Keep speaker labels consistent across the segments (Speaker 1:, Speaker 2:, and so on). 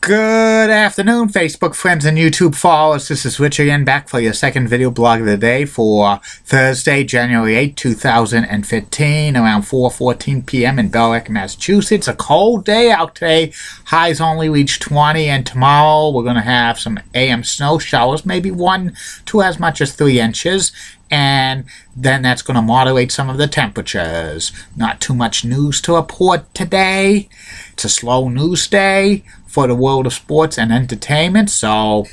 Speaker 1: Good afternoon, Facebook friends and YouTube followers. This is Rich again, back for your second video blog of the day for Thursday, January 8, 2015, around 4:14 p.m. in Bellerive, Massachusetts. A cold day out today. Highs only reach 20, and tomorrow we're going to have some AM snow showers, maybe 1 to as much as 3 inches. And then that's going to moderate some of the temperatures. Not too much news to report today. It's a slow news day for the world of sports and entertainment. So,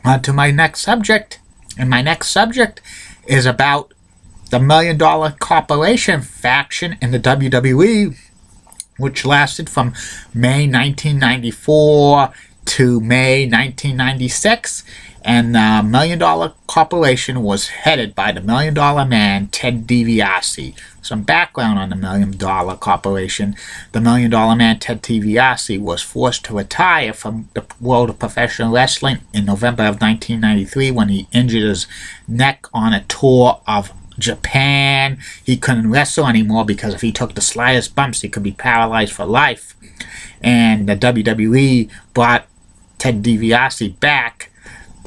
Speaker 1: on to my next subject. And my next subject is about the $1 Million Corporation faction in the WWE, which lasted from May 1994 to May 1996. And the $1 Million Corporation was headed by the $1 Million Man, Ted DiBiase. Some background on the $1 Million Corporation. The $1 Million Man, Ted DiBiase, was forced to retire from the world of professional wrestling in November of 1993 when he injured his neck on a tour of Japan. He couldn't wrestle anymore because if he took the slightest bumps, he could be paralyzed for life. And the WWE brought Ted DiBiase back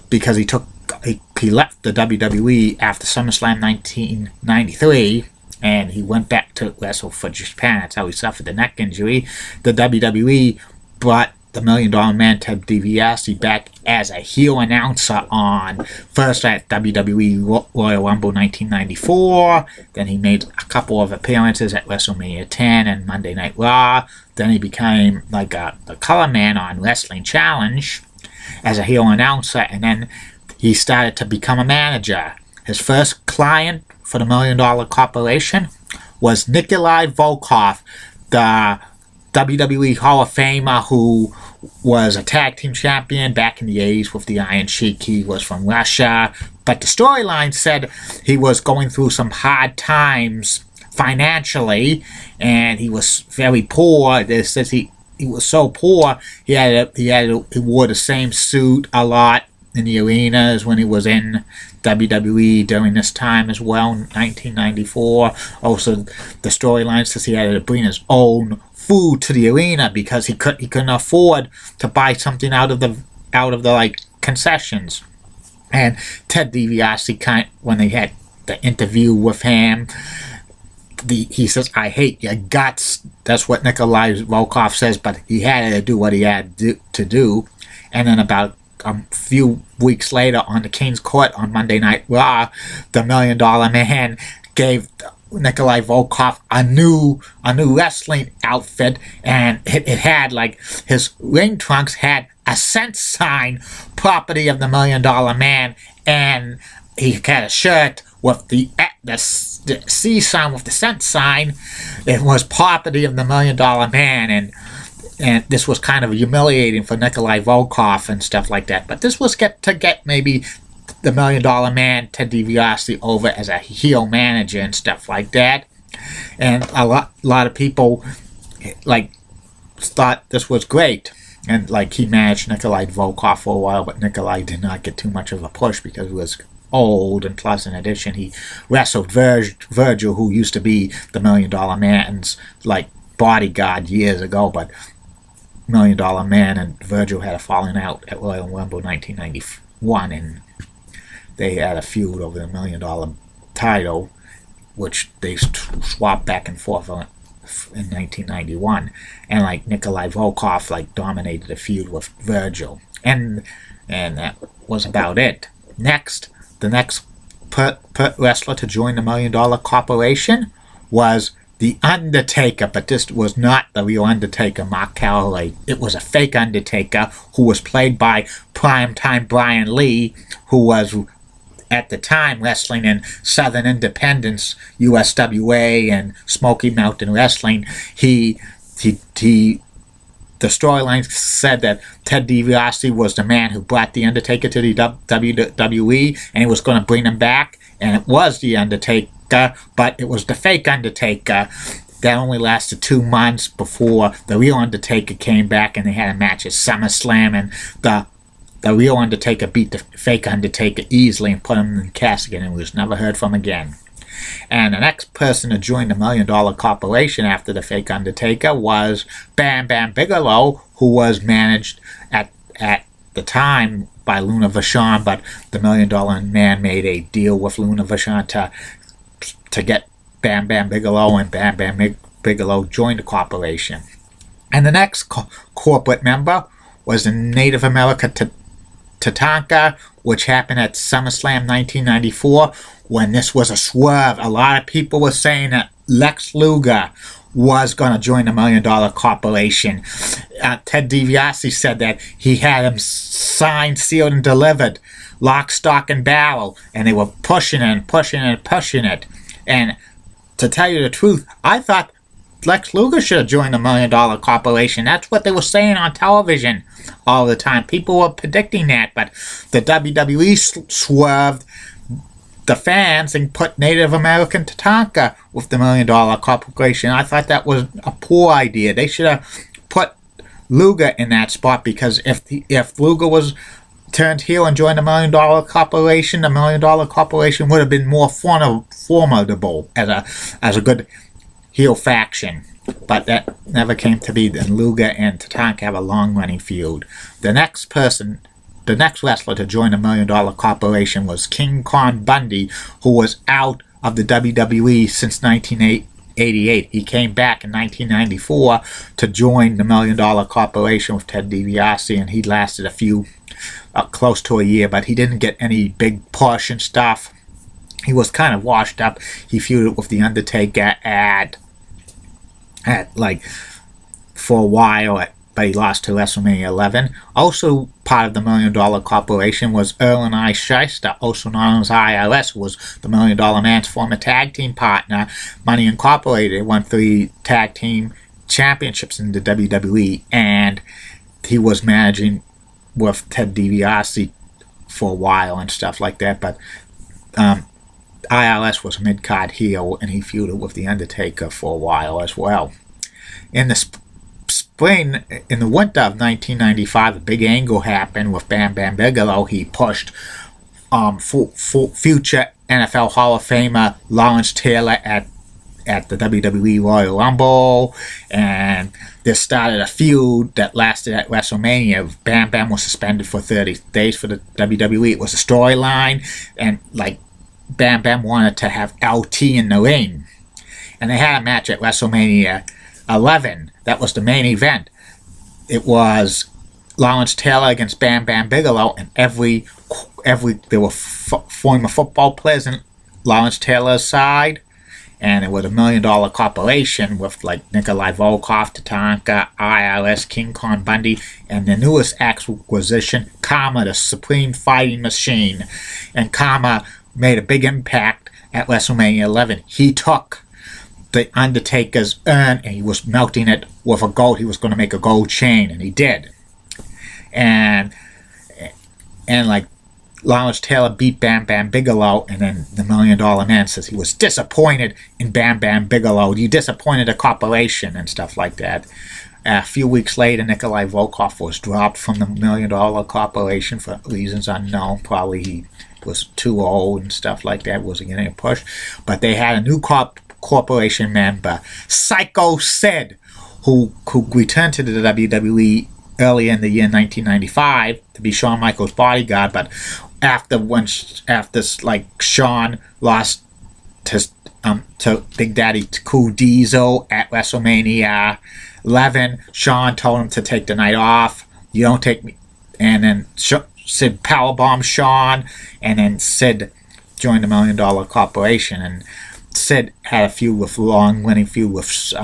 Speaker 1: because he left the WWE after SummerSlam 1993, and he went back to wrestle for Japan. That's how he suffered the neck injury. The WWE brought the $1 Million Man, Ted DiBiase, back as a heel announcer on first at WWE Royal Rumble 1994. Then he made a couple of appearances at WrestleMania 10 and Monday Night Raw. Then he became like the color man on Wrestling Challenge as a heel announcer, and then he started to become a manager. His first client for the $1 Million Corporation was Nikolai Volkov, the WWE Hall of Famer who was a tag team champion back in the 80s with the Iron Sheik. He was from Russia, but the storyline said he was going through some hard times financially, and he was very poor. It says he was so poor he wore the same suit a lot in the arenas when he was in WWE during this time as well, in 1994. Also, the storyline says he had to bring his own food to the arena because he couldn't afford to buy something out of the like concessions. And Ted DiBiase, when they had the interview with him, he says, "I hate your guts." That's what Nikolai Volkov says, but he had to do what he had to do. And then about a few weeks later on the King's Court on Monday Night Raw, the $1 Million Man gave Nikolai Volkov a new wrestling outfit, and it had like his ring trunks had a cent sign, property of the $1 Million Man, and he had a shirt with the C sign with the cent sign. It was property of the $1 Million Man, and this was kind of humiliating for Nikolai Volkov and stuff like that. But this was to get maybe the $1 Million Man, Ted DiBiase, over as a heel manager and stuff like that. And a lot of people like thought this was great. And like he managed Nikolai Volkov for a while, but Nikolai did not get too much of a push because he was old, and plus in addition he wrestled Virgil, who used to be the $1 Million Man's like bodyguard years ago, but $1 Million Man and Virgil had a falling out at Royal Rumble 1991, and they had a feud over the $1 Million title, which they swapped back and forth in 1991, and like Nikolai Volkov like dominated the feud with Virgil, and that was about it. The next wrestler to join the $1 Million Corporation was The Undertaker, but this was not the real Undertaker, Mark Calloway. It was a fake Undertaker who was played by primetime Brian Lee, who was at the time wrestling in Southern Independence, USWA, and Smoky Mountain Wrestling. The storyline said that Ted DiBiase was the man who brought The Undertaker to the WWE, and he was going to bring him back, and it was The Undertaker, but it was the fake Undertaker. That only lasted 2 months before the real Undertaker came back, and they had a match at SummerSlam, and the real Undertaker beat the fake Undertaker easily and put him in the casket, and was never heard from again. And the next person to join the $1 Million Corporation after the fake Undertaker was Bam Bam Bigelow, who was managed at the time by Luna Vachon, but the $1 Million Man made a deal with Luna Vachon to get Bam Bam Bigelow, and Bam Bam Bigelow joined the corporation. And the next corporate member was the Native American Tatanka, which happened at SummerSlam 1994, when this was a swerve. A lot of people were saying that Lex Luger was going to join the $1 Million Corporation. Ted DiBiase said that he had him signed, sealed, and delivered, lock, stock, and barrel, and they were pushing it and pushing it and pushing it. And to tell you the truth, I thought Lex Luger should have joined the $1 Million Corporation. That's what they were saying on television all the time. People were predicting that, but the WWE swerved the fans and put Native American Tatanka with the $1 Million Corporation. I thought that was a poor idea. They should have put Luger in that spot, because if Luger was turned heel and joined the $1 Million Corporation, the $1 Million Corporation would have been more formidable as a good heel faction. But that never came to be. Then Luger and Tatanka have a long-running feud. The next wrestler to join the $1 Million Corporation was King Kong Bundy, who was out of the WWE since 1988. He came back in 1994 to join the $1 Million Corporation with Ted DiBiase, and he lasted close to a year, but he didn't get any big push and stuff. He was kind of washed up. He feuded with The Undertaker for a while, but he lost to WrestleMania 11. Also part of the $1 Million Corporation was Earl and I Shyster, also known as IRS, who was the $1 Million Man's former tag team partner. Money Incorporated won 3 tag team championships in the WWE, and he was managing with Ted DiBiase for a while and stuff like that. But IRS was a mid-card heel, and he feuded with The Undertaker for a while as well. In the winter of 1995, a big angle happened with Bam Bam Bigelow. He pushed future NFL Hall of Famer Lawrence Taylor at the WWE Royal Rumble, and this started a feud that lasted at WrestleMania. Bam Bam was suspended for 30 days for the WWE. It was a storyline, and Bam Bam wanted to have LT in the ring, and they had a match at WrestleMania 11. That was the main event. It was Lawrence Taylor against Bam Bam Bigelow, and there were former football players on Lawrence Taylor's side, and it was a $1 Million Corporation with Nikolai Volkov, Tatanka, IRS, King Kong Bundy, and the newest acquisition, Kama, the Supreme Fighting Machine. And Kama made a big impact at WrestleMania 11. He took the Undertaker's urn and he was melting it with a gold. He was going to make a gold chain, and he did. And Lawrence Taylor beat Bam Bam Bigelow, and then the $1 Million Man says he was disappointed in Bam Bam Bigelow. You disappointed the corporation and stuff like that. A few weeks later, Nikolai Volkov was dropped from the $1 Million Corporation for reasons unknown. Probably he was too old and stuff like that, wasn't getting a push. But they had a new corporation member, Psycho Sid, who returned to the WWE earlier in the year 1995 to be Shawn Michaels' bodyguard. But after Shawn lost to Big Daddy Cool Diesel at WrestleMania 11, Shawn told him to take the night off. You don't take me. And then Sid powerbombed Shawn, and then Sid joined the $1 Million Corporation. And Sid had a long-running feud with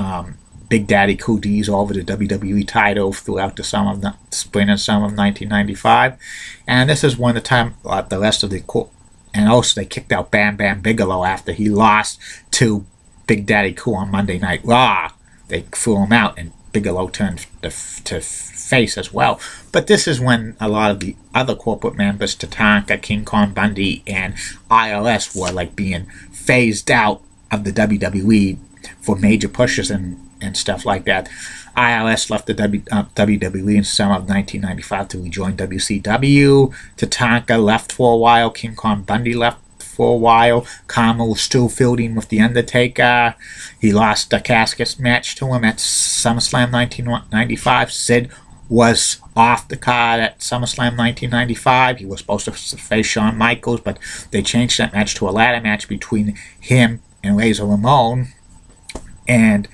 Speaker 1: Big Daddy Cool Diesel over the WWE title throughout the spring and summer of 1995. And this is when the rest of the and also they kicked out Bam Bam Bigelow after he lost to Big Daddy Cool on Monday Night Raw. They threw him out, and Bigelow turned to face as well. But this is when a lot of the other corporate members, Tatanka, King Kong Bundy, and IRS were being phased out of the WWE for major pushes and stuff like that. IRS left the WWE in summer of 1995 to rejoin WCW. Tatanka left for a while. King Kong Bundy left for a while. Karma was still feuding with The Undertaker. He lost the casket match to him at SummerSlam 1995. Sid was off the card at SummerSlam 1995. He was supposed to face Shawn Michaels, but they changed that match to a ladder match between him and Razor Ramon. And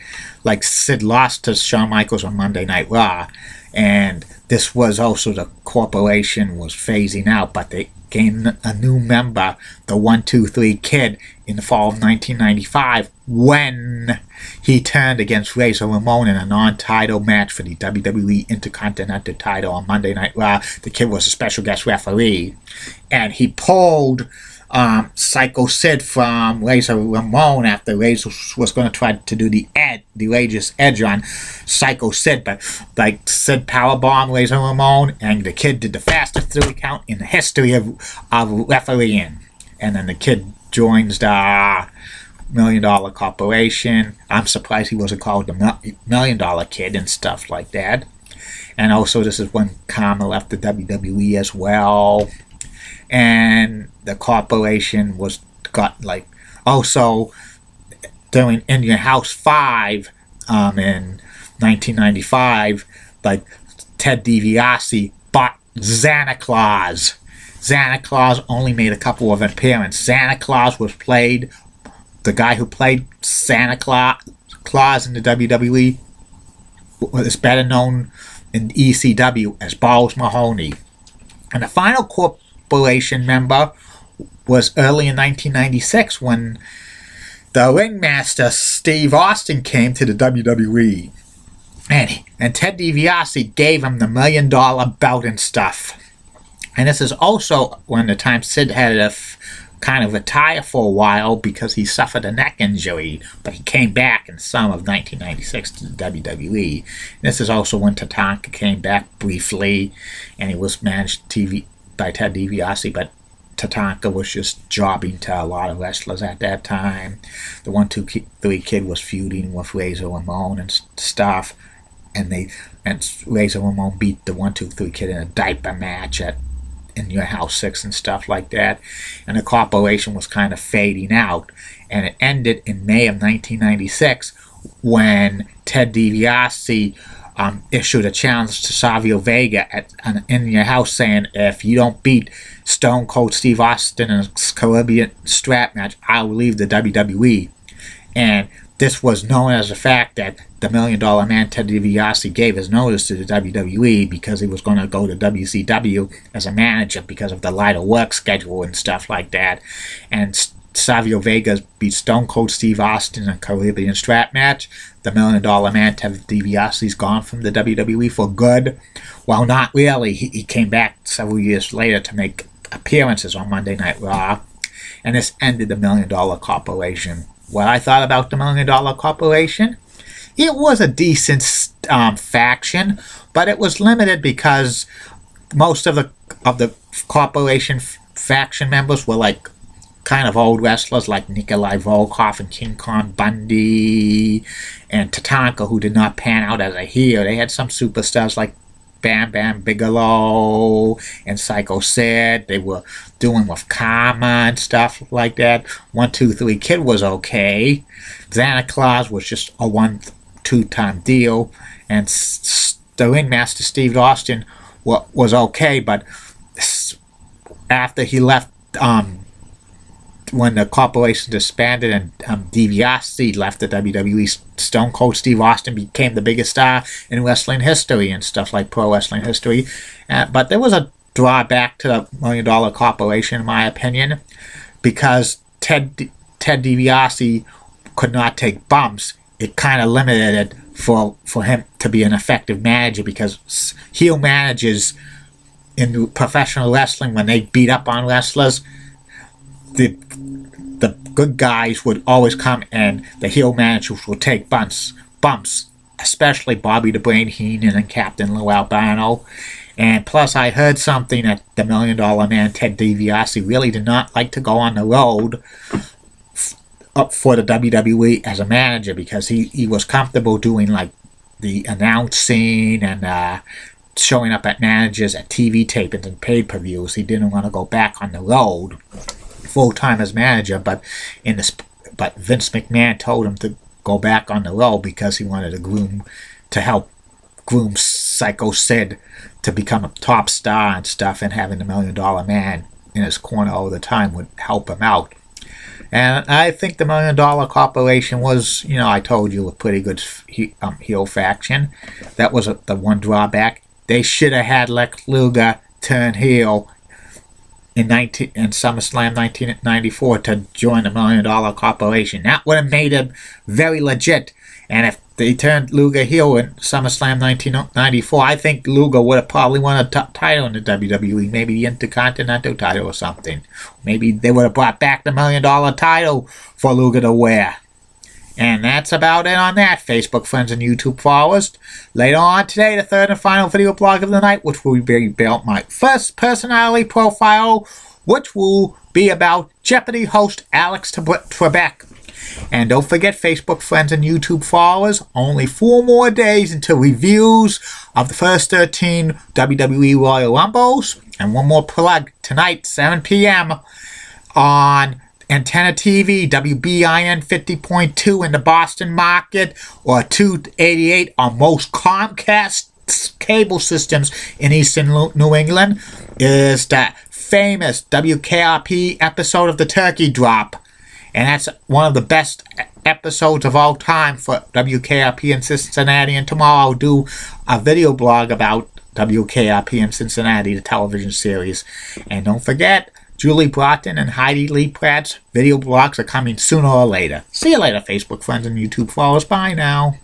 Speaker 1: like Sid lost to Shawn Michaels on Monday Night Raw. And this was also the corporation was phasing out, but they gained a new member, the 1-2-3 Kid, in the fall of 1995 when he turned against Razor Ramon in a non-title match for the WWE Intercontinental title on Monday Night Raw. The Kid was a special guest referee, and he pulled Psycho Sid from Razor Ramon after Razor was going to try to do the Rageous Edge on Psycho Sid, but like Sid powerbombed Razor Ramon, and the Kid did the fastest 3 count in the history of refereeing. And then the Kid joins the $1 Million Corporation. I'm surprised he wasn't called the $1 Million Kid and stuff like that. And also this is when Karma left the WWE as well. And the corporation got also during In Your House 5 in 1995, like Ted DiBiase bought Santa Claus. Santa Claus only made a couple of appearances. Santa Claus was played, the guy who played Santa Claus in the WWE is better known in ECW as Balls Mahoney. And the final corporation member was early in 1996 when the ringmaster Steve Austin came to the WWE, and Ted DiBiase gave him the $1 million belt and stuff. And this is also when the time Sid had to kind of retire for a while because he suffered a neck injury, but he came back in summer of 1996 to the WWE. This is also when Tatanka came back briefly, and he was managed by Ted DiBiase, but Tatanka was just jobbing to a lot of wrestlers at that time. The 1-2-3 Kid was feuding with Razor Ramon and stuff, and Razor Ramon beat the 1-2-3 Kid in a diaper match at In Your House 6 and stuff like that. And the corporation was kind of fading out, and it ended in May of 1996 when Ted DiBiase issued a challenge to Savio Vega in Your House, saying, if you don't beat Stone Cold Steve Austin in a Caribbean strap match, I'll leave the WWE. And this was known as the fact that the $1 Million Man Ted DiBiase gave his notice to the WWE because he was going to go to WCW as a manager because of the lighter work schedule and stuff like that. And Savio Vega beat Stone Cold Steve Austin in a Caribbean strap match. The $1 Million Man Ted DiBiase's gone from the WWE for good. Well, not really. He came back several years later to make appearances on Monday Night Raw. And this ended the $1 Million Corporation. What I thought about the $1 Million Corporation? It was a decent faction, but it was limited because most of the corporation faction members were like kind of old wrestlers like Nikolai Volkov and King Kong Bundy and Tatanka, who did not pan out as a heel. They had some superstars like Bam Bam Bigelow and Psycho Sid. They were doing with Karma and stuff like that. 1-2-3 Kid was okay. Santa Claus was just a 1-2 time deal, and the ringmaster Steve Austin was okay, but after he left, when the corporation disbanded and DiBiase left the WWE, Stone Cold Steve Austin became the biggest star in wrestling history and stuff like pro wrestling history. But there was a drawback to the $1 Million Corporation, in my opinion, because Ted DiBiase could not take bumps. It kind of limited it for him to be an effective manager, because heel managers in professional wrestling, when they beat up on wrestlers, the good guys would always come and the heel managers would take bumps, especially Bobby the Brain Heenan and Captain Lou Albano. And plus, I heard something that the $1 Million Man Ted DiBiase really did not like to go on the road up for the WWE as a manager, because he was comfortable doing like the announcing and showing up at managers at TV tapings and pay-per-views. He didn't want to go back on the road full-time as manager, but Vince McMahon told him to go back on the road because he wanted to help groom Psycho Sid to become a top star and stuff, and having the $1 Million Man in his corner all the time would help him out. And I think the $1 Million Corporation was, I told you, a pretty good heel faction. That was the one drawback. They should have had Lex Luger turn heel in SummerSlam 1994 to join the $1 Million Corporation. That would have made him very legit. And if they turned Luger heel in SummerSlam 1994, I think Luger would have probably won a title in the WWE, maybe the Intercontinental title or something. Maybe they would have brought back the $1 Million title for Luger to wear. And that's about it on that, Facebook friends and YouTube followers. Later on today, the third and final video blog of the night, which will be about my first personality profile, which will be about Jeopardy host Alex Trebek. And don't forget, Facebook friends and YouTube followers, only 4 more days until reviews of the first 13 WWE Royal Rumbles. And one more plug, tonight, 7 p.m. on Antenna TV, WBIN 50.2 in the Boston market, or 288 on most Comcast cable systems in Eastern New England, is that famous WKRP episode of the Turkey Drop. And that's one of the best episodes of all time for WKRP in Cincinnati. And tomorrow I'll do a video blog about WKRP in Cincinnati, the television series. And don't forget, Julie Broughton and Heidi Lee Pratt's video blogs are coming sooner or later. See you later, Facebook friends and YouTube followers. Bye now.